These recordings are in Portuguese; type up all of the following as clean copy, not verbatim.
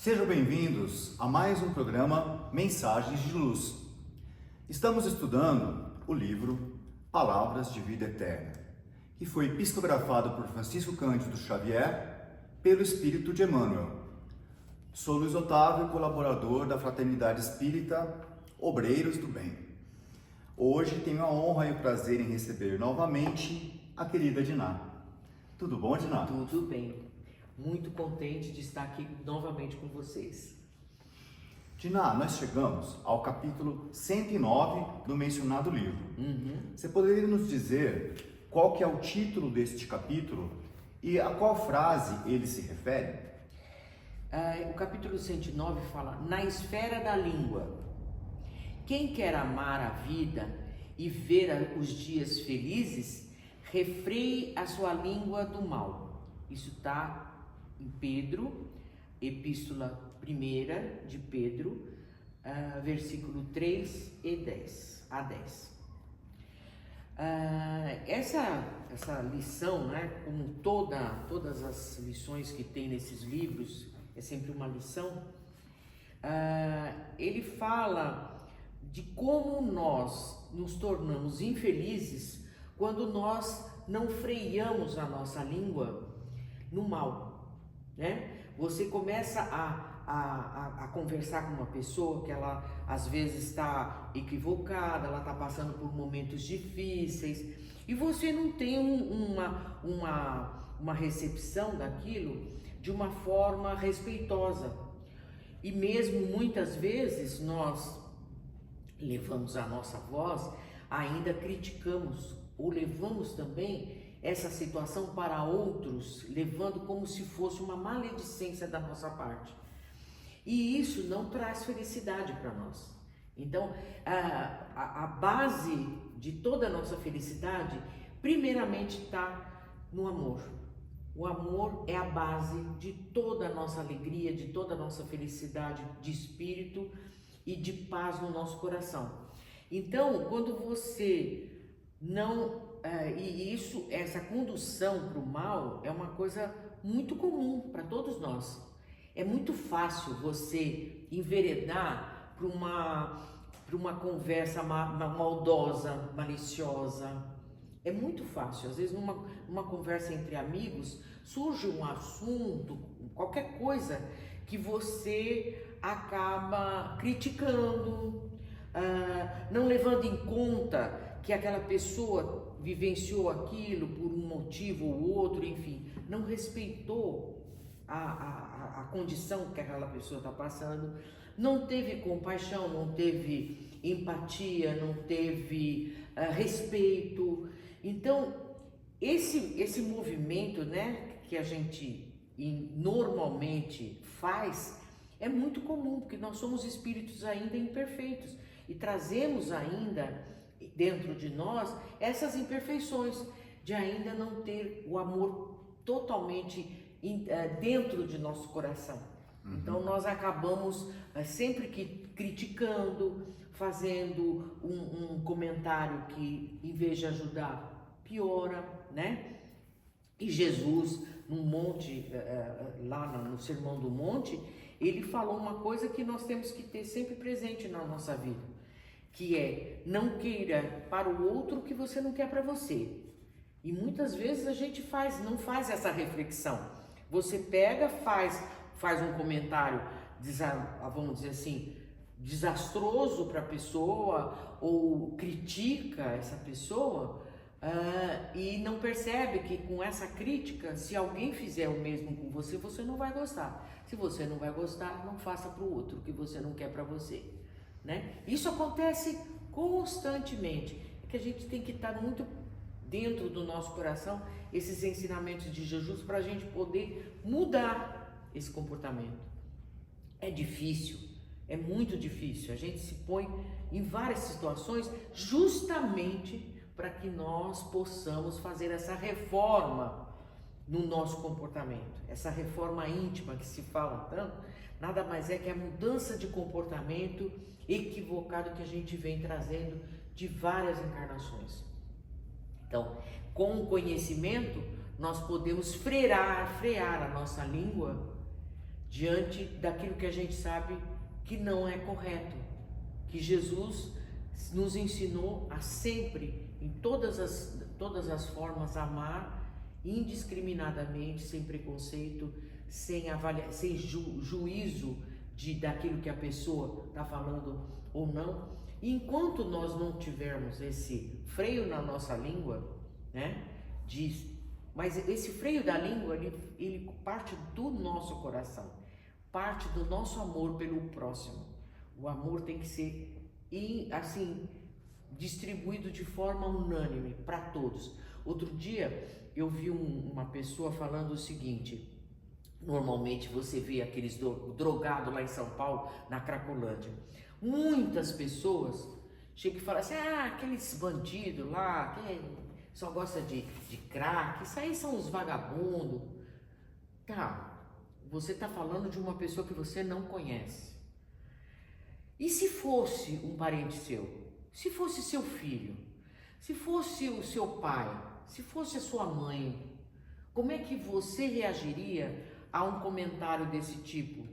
Sejam bem-vindos a mais um programa Mensagens de Luz. Estamos estudando o livro Palavras de Vida Eterna, que foi psicografado por Francisco Cândido Xavier pelo Espírito de Emmanuel. Sou Luiz Otávio, colaborador da Fraternidade Espírita Obreiros do Bem. Hoje tenho a honra e o prazer em receber novamente a querida Diná. Tudo bom, Diná? Tudo bem. Muito contente de estar aqui novamente com vocês. Diná, nós chegamos ao capítulo 109 do mencionado livro. Você poderia nos dizer qual que é o título deste capítulo e a qual frase ele se refere? O capítulo 109 fala: na esfera da língua. Quem quer amar a vida e ver os dias felizes, refreie a sua língua do mal. Isso está em Pedro, Epístola 1 de Pedro, versículo 3 e 10, a 10. Essa lição, né, como todas as lições que tem nesses livros, é sempre uma lição, ele fala de como nós nos tornamos infelizes quando nós não freamos a nossa língua no mal. Né? Você começa a conversar com uma pessoa que ela às vezes está equivocada, ela está passando por momentos difíceis e você não tem uma recepção daquilo de uma forma respeitosa. E mesmo muitas vezes nós levamos a nossa voz, ainda criticamos ou levamos também essa situação para outros, levando como se fosse uma maledicência da nossa parte. E isso não traz felicidade para nós. Então, a base de toda a nossa felicidade, primeiramente está no amor. O amor é a base de toda a nossa alegria, de toda a nossa felicidade de espírito e de paz no nosso coração. Então, quando você não... essa condução para o mal é uma coisa muito comum para todos nós. É muito fácil você enveredar para uma conversa maldosa, maliciosa. É muito fácil. Às vezes numa conversa entre amigos surge um assunto, qualquer coisa que você acaba criticando, não levando em conta que aquela pessoa vivenciou aquilo por um motivo ou outro, enfim, não respeitou a condição que aquela pessoa está passando, não teve compaixão, não teve empatia, não teve respeito. Então, esse movimento, né, que a gente normalmente faz, é muito comum, porque nós somos espíritos ainda imperfeitos e trazemos ainda dentro de nós essas imperfeições de ainda não ter o amor totalmente dentro de nosso coração. Então nós acabamos sempre que criticando, fazendo um comentário que em vez de ajudar piora, né? E Jesus no monte, lá no Sermão do Monte, ele falou uma coisa que nós temos que ter sempre presente na nossa vida, que é: não queira para o outro o que você não quer para você. E muitas vezes a gente não faz essa reflexão. Você pega, faz um comentário, vamos dizer assim, desastroso para a pessoa, ou critica essa pessoa, e não percebe que com essa crítica, se alguém fizer o mesmo com você, você não vai gostar. Se você não vai gostar, não faça para o outro o que você não quer para você. Né? Isso acontece constantemente, que a gente tem que estar muito dentro do nosso coração esses ensinamentos de Jesus para a gente poder mudar esse comportamento. É difícil, é muito difícil, a gente se põe em várias situações justamente para que nós possamos fazer essa reforma no nosso comportamento, essa reforma íntima que se fala tanto, nada mais é que a mudança de comportamento equivocado que a gente vem trazendo de várias encarnações. Então, com o conhecimento, nós podemos frear a nossa língua diante daquilo que a gente sabe que não é correto, que Jesus nos ensinou a sempre, em todas as formas, amar indiscriminadamente, sem preconceito, sem juízo daquilo que a pessoa está falando ou não. E enquanto nós não tivermos esse freio na nossa língua, né, mas esse freio da língua, ele parte do nosso coração, parte do nosso amor pelo próximo. O amor tem que ser assim distribuído de forma unânime para todos. Outro dia eu vi uma pessoa falando o seguinte: normalmente você vê aqueles drogados lá em São Paulo, na Cracolândia. Muitas pessoas chegam e falam assim: aqueles bandidos lá, que só gosta de crack, isso aí são os vagabundos. Tá, você está falando de uma pessoa que você não conhece. E se fosse um parente seu? Se fosse seu filho? Se fosse o seu pai? Se fosse a sua mãe? Como é que você reagiria a um comentário desse tipo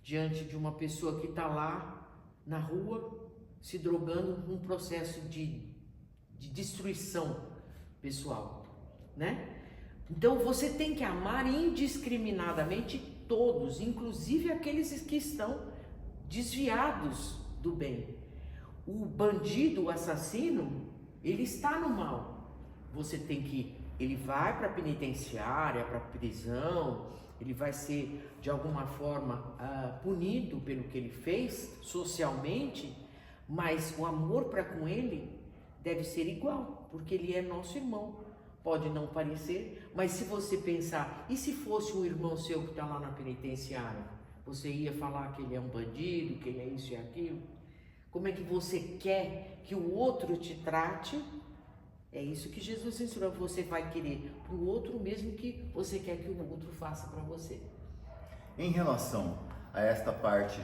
diante de uma pessoa que está lá na rua se drogando num processo de destruição pessoal, né? Então você tem que amar indiscriminadamente todos, inclusive aqueles que estão desviados do bem. O bandido, o assassino, ele está no mal. Ele vai para a penitenciária, para a prisão, ele vai ser de alguma forma punido pelo que ele fez socialmente, mas o amor para com ele deve ser igual, porque ele é nosso irmão. Pode não parecer, mas se você pensar, e se fosse um irmão seu que está lá na penitenciária? Você ia falar que ele é um bandido, que ele é isso e aquilo? Como é que você quer que o outro te trate? É isso que Jesus ensinou. Você vai querer para o outro mesmo que você quer que o outro faça para você. Em relação a esta parte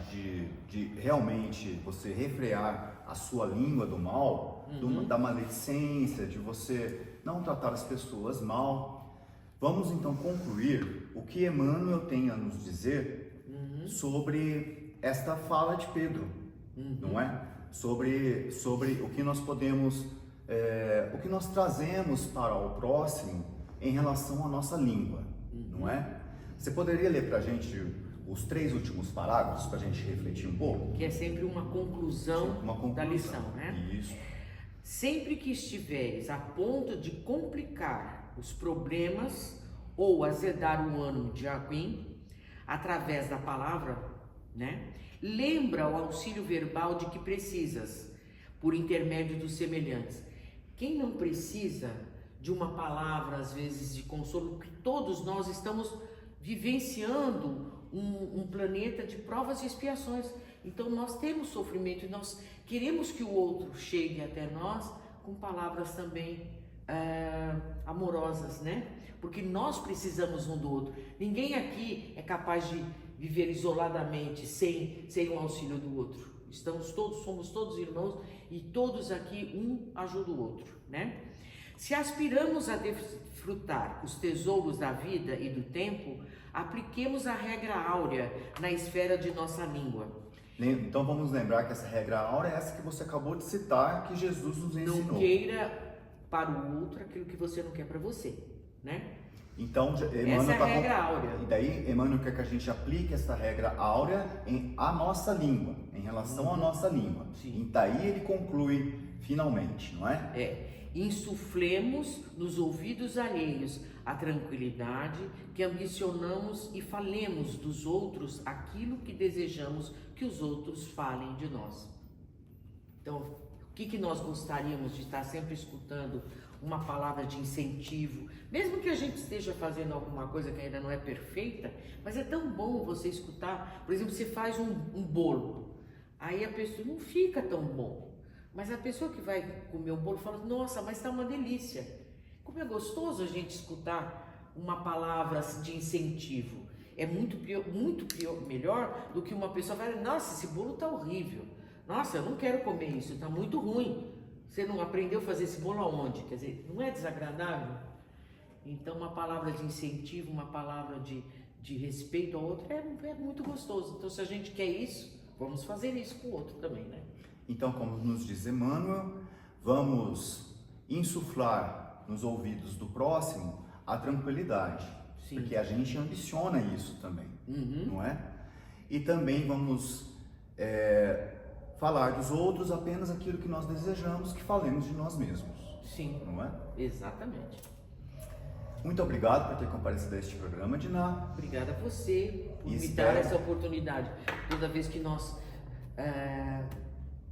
de realmente você refrear a sua língua do mal, da maledicência, de você não tratar as pessoas mal, vamos então concluir o que Emmanuel tem a nos dizer sobre esta fala de Pedro, não é? Sobre o que nós podemos, o que nós trazemos para o próximo em relação à nossa língua, não é? Você poderia ler para a gente os 3 últimos parágrafos para a gente refletir um pouco? Que é sempre uma conclusão da lição, né? Isso. Sempre que estiveres a ponto de complicar os problemas ou azedar o ânimo de alguém através da palavra, né? Lembra o auxílio verbal de que precisas, por intermédio dos semelhantes. Quem não precisa de uma palavra, às vezes, de consolo, porque todos nós estamos vivenciando um planeta de provas e expiações. Então nós temos sofrimento e nós queremos que o outro chegue até nós com palavras também amorosas, né? Porque nós precisamos um do outro. Ninguém aqui é capaz de viver isoladamente sem o auxílio do outro. Somos todos irmãos e todos aqui um ajuda o outro, né? Se aspiramos a desfrutar os tesouros da vida e do tempo, apliquemos a regra áurea na esfera de nossa língua. Então vamos lembrar que essa regra áurea é essa que você acabou de citar, que Jesus nos ensinou. Não queira para o outro aquilo que você não quer para você, né? Então, Emmanuel essa é a regra áurea. E daí, Emmanuel quer que a gente aplique essa regra áurea à nossa língua, em relação à nossa língua. Sim. E daí ele conclui finalmente, não é? Insuflemos nos ouvidos alheios a tranquilidade que ambicionamos e falemos dos outros aquilo que desejamos que os outros falem de nós. Então, o que nós gostaríamos de estar sempre escutando? Uma palavra de incentivo, mesmo que a gente esteja fazendo alguma coisa que ainda não é perfeita, mas é tão bom você escutar. Por exemplo, você faz um bolo, aí a pessoa não fica tão bom, mas a pessoa que vai comer o bolo fala: nossa, mas está uma delícia. Como é gostoso a gente escutar uma palavra de incentivo. É muito melhor do que uma pessoa vai: nossa, esse bolo está horrível, nossa, eu não quero comer isso, está muito ruim. Você não aprendeu a fazer esse bolo aonde? Quer dizer, não é desagradável? Então, uma palavra de incentivo, uma palavra de de respeito ao outro é muito gostoso. Então, se a gente quer isso, vamos fazer isso com o outro também, né? Então, como nos diz Emmanuel, vamos insuflar nos ouvidos do próximo a tranquilidade, Sim. porque a gente ambiciona isso também, Uhum. não é? E também vamos falar dos outros apenas aquilo que nós desejamos que falemos de nós mesmos, Sim, não é? exatamente. Muito obrigado por ter comparecido a este programa, Diná. Obrigada a você por me Espero- dar essa oportunidade. Toda vez que nós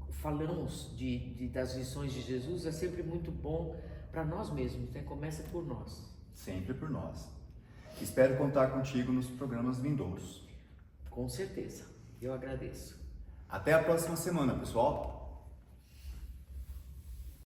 falamos das lições de Jesus, é sempre muito bom para nós mesmos, né? Começa por nós. Sempre por nós. Espero contar contigo nos programas vindouros. Com certeza. Eu agradeço. Até a próxima semana, pessoal!